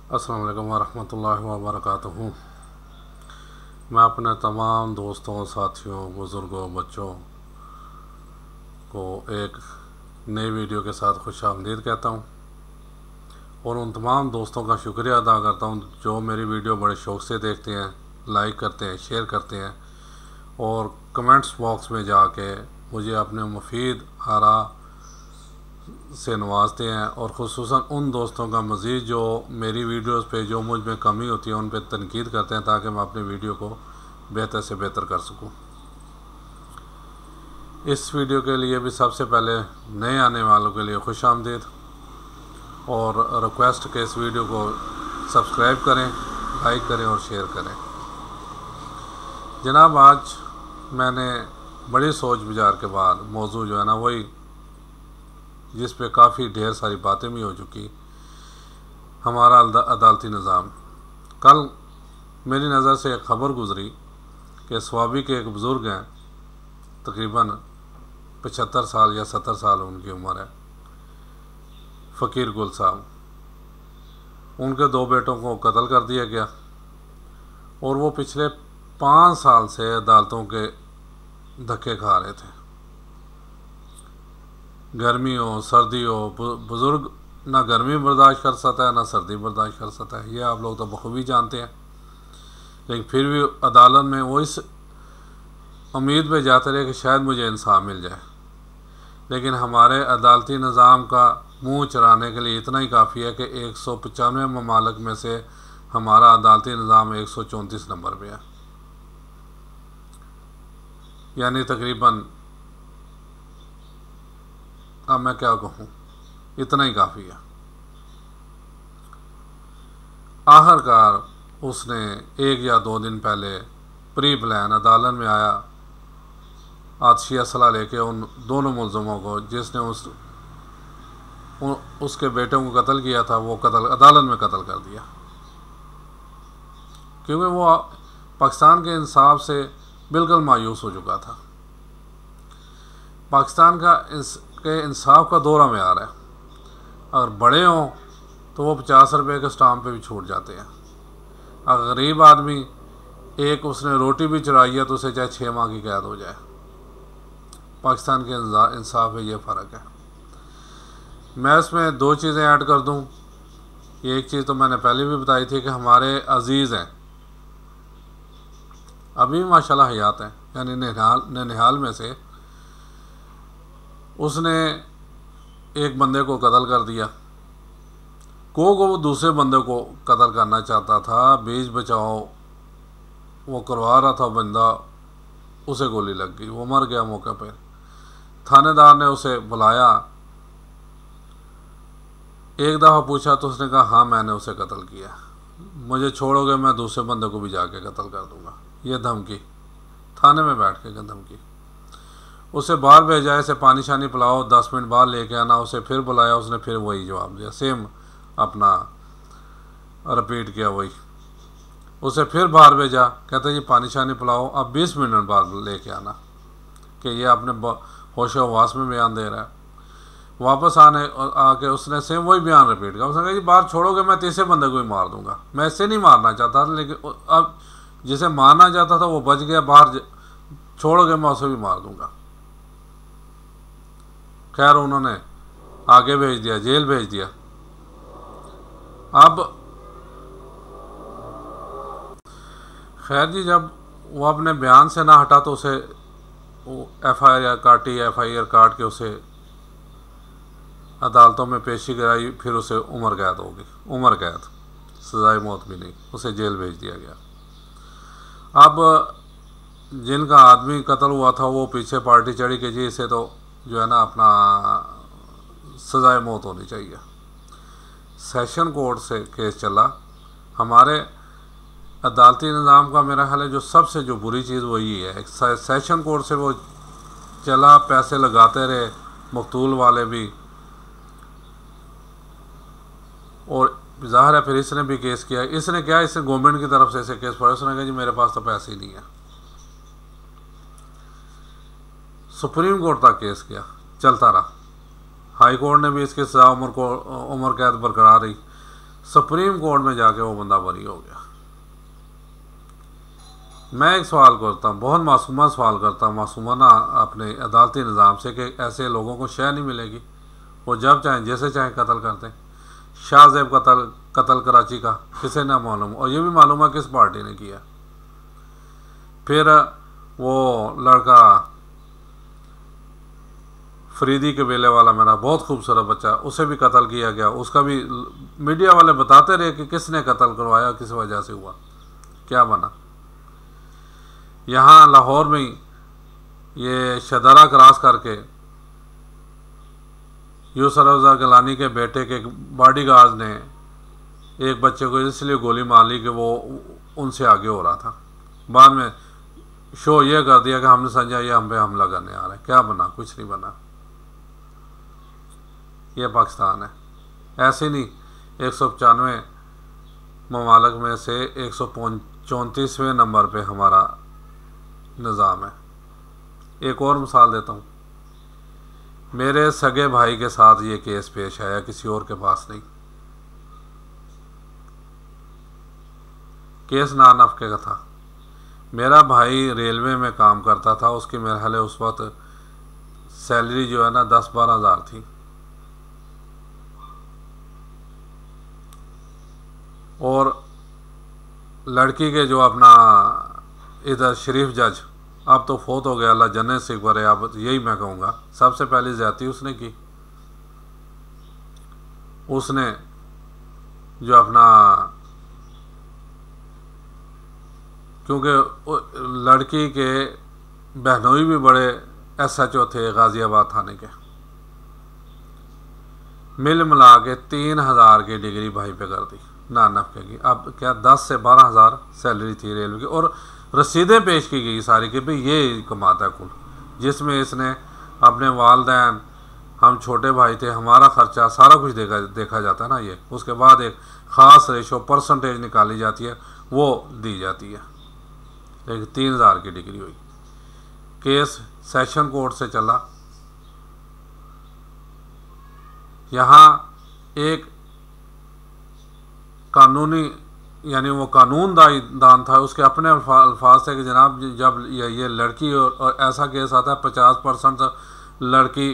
अस्सलाम वालेकुम वरहमतुल्लाहि वबरकातुहू। मैं अपने तमाम दोस्तों, साथियों, बुज़ुर्गों, बच्चों को एक नई वीडियो के साथ खुश आमदीद कहता हूँ और उन तमाम दोस्तों का शुक्रिया अदा करता हूँ जो मेरी वीडियो बड़े शौक़ से देखते हैं, लाइक करते हैं, शेयर करते हैं और कमेंट्स बॉक्स में जाके मुझे अपने मुफीद आरा से नवाजते हैं और ख़ुसूसन उन दोस्तों का मज़ीद जो मेरी वीडियोस पे जो मुझ में कमी होती है उन पे तनकीद करते हैं ताकि मैं अपनी वीडियो को बेहतर से बेहतर कर सकूं। इस वीडियो के लिए भी सबसे पहले नए आने वालों के लिए खुश आमदीद और रिक्वेस्ट के इस वीडियो को सब्सक्राइब करें, लाइक करें और शेयर करें। जनाब, आज मैंने बड़ी सोच विचार के बाद मौजू जो है ना वही जिस पे काफ़ी ढेर सारी बातें भी हो चुकी, हमारा अदालती निज़ाम। कल मेरी नज़र से एक ख़बर गुज़री कि स्वाबी के एक बुज़ुर्ग हैं, तकरीबन 75 साल या 70 साल उनकी उम्र है, फ़कीर गुल साहब। उनके 2 बेटों को कत्ल कर दिया गया और वो पिछले 5 साल से अदालतों के धक्के खा रहे थे। गर्मी हो, सर्दी हो, बुज़ुर्ग ना गर्मी बर्दाश्त कर सकता है ना सर्दी बर्दाश्त कर सकता है, ये आप लोग तो बखूबी जानते हैं। लेकिन फिर भी अदालत में वो इस उम्मीद में जाते रहे कि शायद मुझे इंसाफ मिल जाए। लेकिन हमारे अदालती निज़ाम का मुंह चराने के लिए इतना ही काफ़ी है कि 195 ममालिक में से हमारा अदालती निज़ाम 134 नंबर पे है, यानी तकरीबन, अब मैं क्या कहूँ, इतना ही काफ़ी है। आखिरकार उसने 1 या 2 दिन पहले प्री प्लान अदालत में आया, आतिशी असला लेके उन दोनों मुलज़मों को जिसने उसके बेटों को कत्ल किया था वो अदालत में कत्ल कर दिया, क्योंकि वो पाकिस्तान के इंसाफ से बिल्कुल मायूस हो चुका था। पाकिस्तान के इंसाफ का दौरा में आ रहा है। अगर बड़े हों तो वो 50 रुपये के स्टाम्प पे भी छूट जाते हैं। अगर गरीब आदमी एक उसने रोटी भी चुराई है तो उसे चाहे 6 माह की कैद हो जाए। पाकिस्तान के इंसाफ में ये फ़र्क है। मैं इसमें 2 चीज़ें ऐड कर दूं। एक चीज़ तो मैंने पहले भी बताई थी कि हमारे अजीज़ हैं, अभी माशाल्लाह हयात हैं, यानी ननिहाल में से उसने एक बंदे को कत्ल कर दिया। को वो दूसरे बंदे को कत्ल करना चाहता था, बीच बचाओ वो करवा रहा था बंदा, उसे गोली लग गई, वो मर गया मौके पर। थानेदार ने उसे बुलाया, एक दफ़ा पूछा तो उसने कहा हाँ मैंने उसे कत्ल किया, मुझे छोड़ोगे मैं दूसरे बंदे को भी जाके कत्ल कर दूंगा। ये धमकी, थाने में बैठ के धमकी। उसे बाहर भेजा, ऐसे पानी शानी पिलाओ, 10 मिनट बाद लेके आना। उसे फिर बुलाया, उसने फिर वही जवाब दिया, सेम अपना रिपीट किया वही। उसे फिर बाहर भेजा, कहते जी पानी शानी पिलाओ, अब 20 मिनट बाद लेके आना, कि ये अपने होश हवास में बयान दे रहा है। वापस आके उसने सेम वही बयान रिपीट किया। उसने कहा जी बाहर छोड़ोगे मैं तीसरे बंदे को भी मार दूंगा। मैं इससे नहीं मारना चाहता था, लेकिन अब जिसे मारना चाहता था वो बच गया, बाहर छोड़ोगे मैं उसे भी मार दूंगा। खैर उन्होंने आगे भेज दिया, जेल भेज दिया। अब खैर जी, जब वो अपने बयान से ना हटा तो उसे FIR काट के उसे अदालतों में पेशी कराई, फिर उसे उम्र कैद हो गई, उम्र कैद, सजाए मौत भी नहीं, उसे जेल भेज दिया गया। अब जिनका आदमी कत्ल हुआ था वो पीछे पार्टी चढ़ी कि जी इसे तो जो है ना अपना सजाए मौत होनी चाहिए। सेशन कोर्ट से केस चला। हमारे अदालती निज़ाम का मेरा ख्याल है जो सबसे जो बुरी चीज़ वही है, सेशन कोर्ट से वो चला, पैसे लगाते रहे मकतूल वाले भी, और ज़ाहिर है फिर इसने भी केस किया। इसने क्या, इसने गवर्नमेंट की तरफ से इसे केस पड़ा, उसने कहा जी मेरे पास तो पैसे ही नहीं है। सुप्रीम कोर्ट तक केस किया, चलता रहा। हाई कोर्ट ने भी इसके सजा उम्र कैद बरकरार रही। सुप्रीम कोर्ट में जाके वो बंदा बरी हो गया। मैं एक सवाल करता हूँ, बहुत मासूमा सवाल करता हूँ, मासूमाना अपने अदालती निज़ाम से, कि ऐसे लोगों को शय नहीं मिलेगी? वो जब चाहें जैसे चाहें कत्ल करते हैं। शाहजेब कत्ल कराची का किसे ना मालूम, और ये भी मालूम है किस पार्टी ने किया। फिर वो लड़का फरीदी कबीले वाला, मेरा बहुत खूबसूरत बच्चा, उसे भी कत्ल किया गया। उसका भी मीडिया वाले बताते रहे कि किसने कत्ल करवाया, किस वजह से हुआ, क्या बना। यहाँ लाहौर में ये शदरा क्रॉस करके यूसुफ रज़ा गिलानी के बेटे के बॉडीगार्ड ने एक बच्चे को इसलिए गोली मार ली कि वो उनसे आगे हो रहा था। बाद में शो ये कर दिया कि हमने समझा ये हम पे हमला करने आ रहा है। क्या बना? कुछ नहीं बना। ये पाकिस्तान है। ऐसे नहीं 195 ममालिक में से 134वें नंबर पे हमारा निज़ाम है। एक और मिसाल देता हूँ, मेरे सगे भाई के साथ ये केस पेश आया, किसी और के पास नहीं। केस नानफके का था। मेरा भाई रेलवे में काम करता था, उसकी मेरे ख्याल उस वक्त सैलरी जो है ना 10-12 हज़ार थी। और लड़की के जो अपना इधर शरीफ जज, अब तो फोत हो गया, अल्लाह जन्नत से करे, अब यही मैं कहूँगा, सबसे पहली ज्यादती उसने की। उसने जो अपना, क्योंकि लड़की के बहनोई भी बड़े SHO थे गाजियाबाद थाने के, मिल मिला के 3000 की डिग्री भाई पे कर दी नानफके की। अब क्या 10 से 12 हज़ार सैलरी थी रेलवे की, और रसीदें पेश की गई सारी कि भाई ये कमाता है कुल, जिसमें इसने अपने वालदैन, हम छोटे भाई थे, हमारा खर्चा सारा कुछ देखा जाता है ना ये। उसके बाद एक ख़ास रेशो परसेंटेज निकाली जाती है, वो दी जाती है। लेकिन 3000 की डिग्री हुई। केस सेशन कोर्ट से चला। यहाँ एक कानूनी, यानी वो कानून दान था, उसके अपने अल्फाज थे कि जनाब जब ये लड़की और ऐसा केस आता है 50% लड़की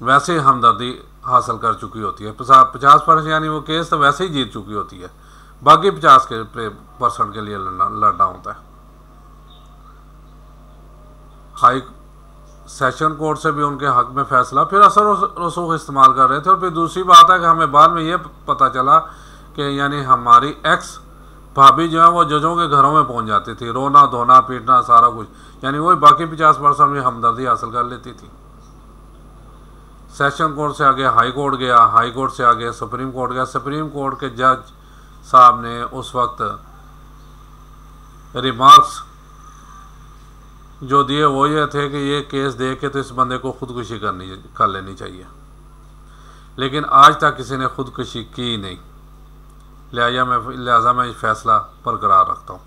वैसे ही हमदर्दी हासिल कर चुकी होती है। 50% यानी वो केस तो वैसे ही जीत चुकी होती है, बाकी 50% के लिए लड़ना होता है। हाई सेशन कोर्ट से भी उनके हक में फैसला, फिर असर रसूख इस्तेमाल कर रहे थे। और फिर दूसरी बात है कि हमें बाद में ये पता चला कि यानी हमारी एक्स भाभी जो है वो जजों के घरों में पहुंच जाती थी, रोना धोना पीटना सारा कुछ, यानी वही बाकी 50% में हमदर्दी हासिल कर लेती थी। सेशन कोर्ट से आगे हाई कोर्ट गया, हाई कोर्ट से आगे सुप्रीम कोर्ट गया। सुप्रीम कोर्ट के जज साहब ने उस वक्त रिमार्क्स जो दिए वो ये थे कि ये केस देख के तो इस बंदे को खुदकुशी कर लेनी चाहिए, लेकिन आज तक किसी ने खुदकुशी की नहीं। लिहाजा मैं फैसला बरकरार रखता हूँ।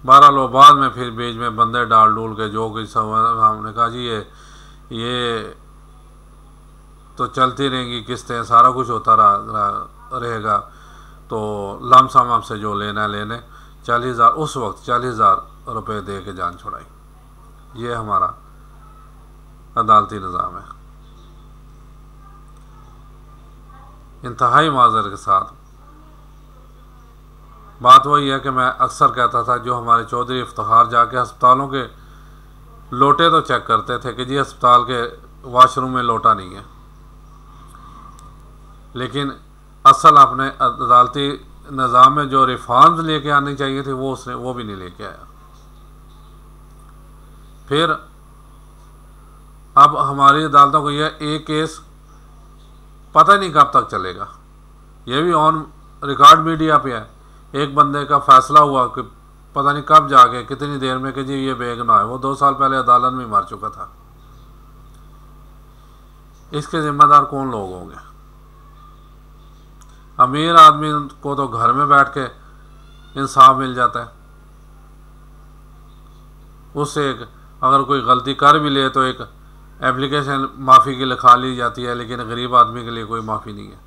12 लोग बाद में फिर बीच में बंदे डाल डूल के जो कुछ हमने कहा जी ये तो चलती रहेंगी किस्तें, सारा कुछ होता रहेगा, तो लमसम आपसे जो लेना लेने। 40,000 उस वक्त 40,000 रुपये दे के जान छुड़ाई। ये हमारा अदालती निज़ाम है। इंतहाई माजर के साथ बात वही है कि मैं अक्सर कहता था, जो हमारे चौधरी इफ्तिखार जाके अस्पतालों के लोटे तो चेक करते थे कि जी अस्पताल के वाशरूम में लोटा नहीं है, लेकिन असल अपने अदालती निज़ाम में जो रिफॉर्म्स लेके आनी चाहिए थी वो भी नहीं लेके आया। फिर अब हमारी अदालतों को यह एक केस पता नहीं कब तक चलेगा, ये भी ऑन रिकॉर्ड मीडिया पे है। एक बंदे का फैसला हुआ कि पता नहीं कब जाके कितनी देर में कि जी ये बेगुनाह है, वो 2 साल पहले अदालत में मर चुका था। इसके जिम्मेदार कौन लोग होंगे? अमीर आदमी को तो घर में बैठ के इंसाफ मिल जाता है, उससे अगर कोई गलती कर भी ले तो एक एप्लीकेशन माफ़ी की लिखा ली जाती है, लेकिन गरीब आदमी के लिए कोई माफ़ी नहीं है।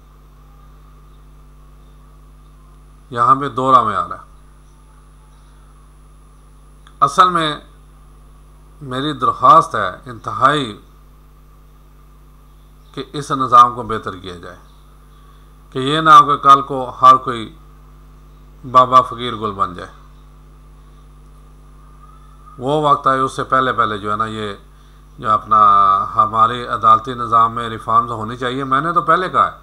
यहाँ पे दौरा में आ रहा है। असल में मेरी दरख्वास्त है इंतहाई कि इस निज़ाम को बेहतर किया जाए, कि ये ना हो कि कल को हर कोई बाबा फ़कीर गुल बन जाए। वो वक्त आए उससे पहले पहले जो है ना, ये जो अपना हमारे अदालती निज़ाम में रिफॉर्म्स होनी चाहिए। मैंने तो पहले कहा है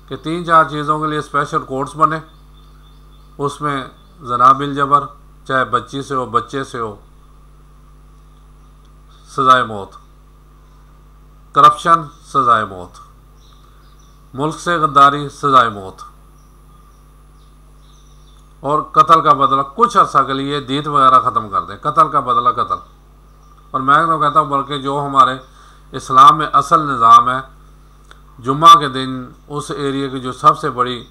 कि 3-4 चीज़ों के लिए स्पेशल कोर्ट्स बने, उसमें ज़ना बिल जबर, चाहे बच्ची से हो बच्चे से हो, सज़ाए मौत, करप्शन सज़ाए मौत, मुल्क से गद्दारी सज़ाए मौत, और कत्ल का बदला कुछ अर्सा के लिए दीत वगैरह ख़त्म कर दें। कत्ल का बदला कत्ल। और मैं तो कहता हूँ बल्कि जो हमारे इस्लाम में असल निज़ाम है, जुम्मा के दिन उस एरिया की जो सबसे बड़ी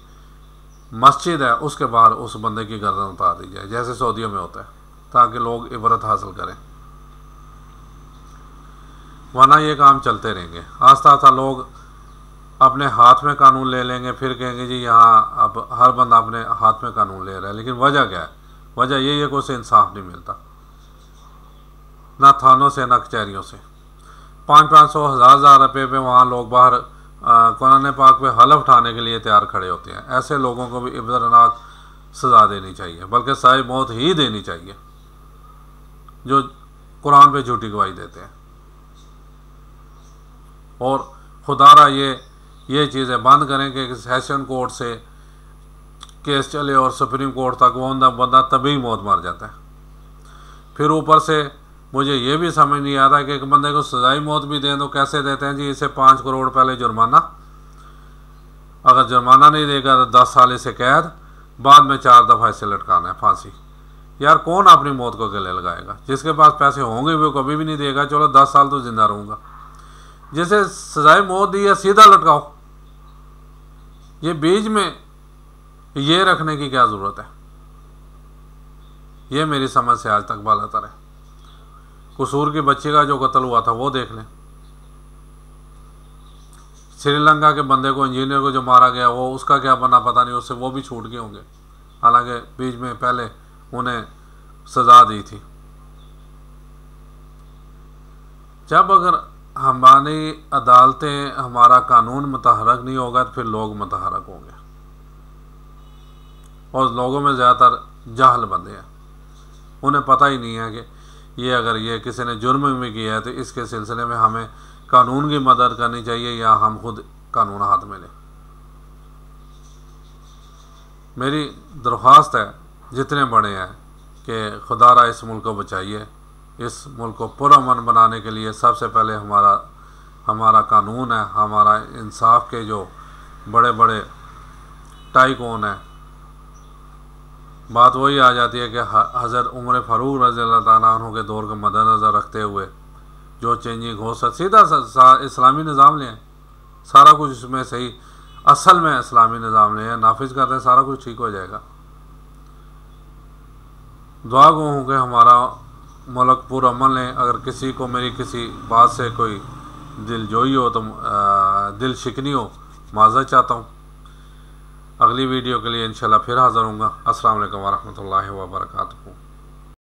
मस्जिद है उसके बाहर उस बंदे की गर्दन उतार दी जाए, जैसे सऊदियों में होता है, ताकि लोग इबरत हासिल करें। वरना ये काम चलते रहेंगे। आस्ता आस्ता लोग अपने हाथ में कानून ले लेंगे, फिर कहेंगे जी यहाँ अब हर बंदा अपने हाथ में कानून ले रहा है। लेकिन वजह क्या है? वजह यही है कि उसे इंसाफ नहीं मिलता, ना थानों से ना कचहरियों से। 500-500 हज़ार रुपये पे वहाँ लोग बाहर कुरान पाक पे हलफ उठाने के लिए तैयार खड़े होते हैं। ऐसे लोगों को भी इबरतनाक सज़ा देनी चाहिए, बल्कि सज़ाए मौत ही देनी चाहिए जो कुरान पे झूठी गवाही देते हैं। और खुदारा ये चीज़ें बंद करें कि सेशन कोर्ट से केस चले और सुप्रीम कोर्ट तक वो बंदा तभी मौत मर जाता है। फिर ऊपर से मुझे ये भी समझ नहीं आता कि एक बंदे को सजाई मौत भी दें तो कैसे देते हैं जी, इसे 5 करोड़ पहले जुर्माना, अगर जुर्माना नहीं देगा तो 10 साल इसे कैद, बाद में 4 दफ़ा इसे लटकाना है फांसी। यार कौन अपनी मौत को गले लगाएगा? जिसके पास पैसे होंगे वो कभी भी नहीं देगा, चलो 10 साल तो जिंदा रहूँगा। जिसे सजाए मौत दी है सीधा लटकाओ। ये बीच में ये रखने की क्या ज़रूरत है? ये मेरी समझ से आज तक बालातर है। कसूर की बच्ची का जो कत्ल हुआ था वो देख लें। श्रीलंका के बंदे को, इंजीनियर को जो मारा गया, वो उसका क्या बना पता नहीं, उससे वो भी छूट गए होंगे, हालांकि बीच में पहले उन्हें सज़ा दी थी। जब अगर हमारी अदालतें, हमारा कानून मुतहरक नहीं होगा तो फिर लोग मुतहरक होंगे। और लोगों में ज़्यादातर जाहल बंदे हैं, उन्हें पता ही नहीं है कि ये अगर ये किसी ने जुर्म भी किया है तो इसके सिलसिले में हमें कानून की मदद करनी चाहिए या हम खुद कानून हाथ में लें। मेरी दरख्वास्त है जितने बड़े हैं कि खुदारा इस मुल्क को बचाइए। इस मुल्क को पुरअमन बनाने के लिए सबसे पहले हमारा कानून है, हमारा इंसाफ के जो बड़े बड़े टाइकून हैं। बात वही आ जाती है कि हज़रत उमर फ़ारूक रज़ियल्लाहु ताला अन्हु के दौर को मद्देनज़र रखते हुए जो चेंजिंग हो सकती, सीधा इस्लामी निज़ाम लें, सारा कुछ इसमें सही, असल में इस्लामी निज़ाम लें, नाफिज करते हैं, सारा कुछ ठीक हो जाएगा। दुआ गो हूँ कि हमारा मुल्क पुरअमन लें। अगर किसी को मेरी किसी बात से कोई दिलजोई हो तो दिल शिकनी हो, माज़रत चाहता हूँ। अगली वीडियो के लिए इंशाल्लाह फिर हाज़िर हूँगा। अस्सलाम वालेकुम व रहमतुल्लाहि व बरकातुहू।